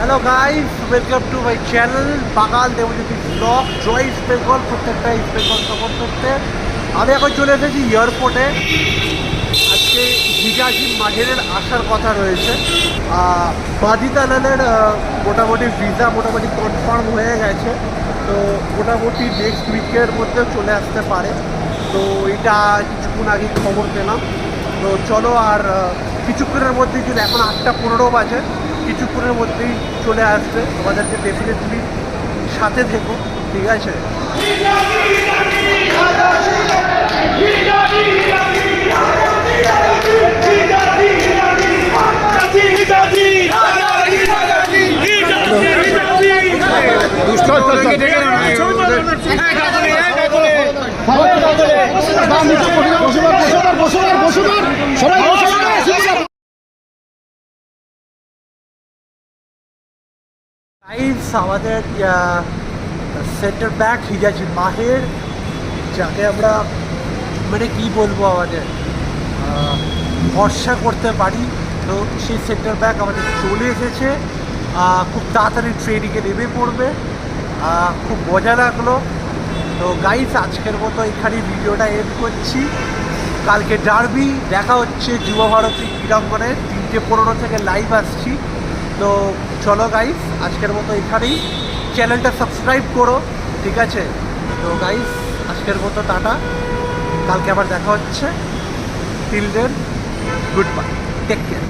Hello guys, welcome to my channel বাগাল Debjyoti blog. জয় east Bengal, প্রত্যেকটা east Bengal support করতে। আমি এখন চলে এসেছি এয়ারপোর্টে। আজকে হিজাজি মাহেরের আসার কথা রয়েছে। বাদিতালালের মোটামুটি ভিসা মোটামুটি কনফার্ম হয়ে গেছে, তো মোটামুটি নেক্সট উইকের মধ্যে চলে আসতে পারে। তো এটা কিছুক্ষণ আগে খবর পেলাম। তো চলো, আর কিছুক্ষণের মধ্যেই যদি, এখন 8:15 বাজে, কিছুক্ষণের মধ্যেই চলে আসবে। তোমাদেরকে ডেফিনেটলি সাথে থেকো, ঠিক আছে? আমাদের সেন্টার ব্যাক হিজাজি মাহের, যাকে আমরা মানে কি বলবো, আমাদের ভরসা করতে পারি। তো সেই সেন্টার ব্যাক আমাদের চলে এসেছে। খুব তাড়াতাড়ি ট্রেনিংয়ে নেমে পড়বে। খুব মজা লাগলো। তো গাইস, আজকের মতো এখানেই ভিডিওটা এন্ড করছি। কালকে ডার্বি দেখা হচ্ছে যুব ভারতী ক্রীড়াঙ্গনে 3:15 থেকে লাইভ আসছি। তো চলো গাইস, আজকের মতো এখানেই। চ্যানেলটা সাবস্ক্রাইব করো, ঠিক আছে? তো গাইস, আজকের মতো টাটা। কালকে আবার দেখা হচ্ছে। Till then, good bye, take care.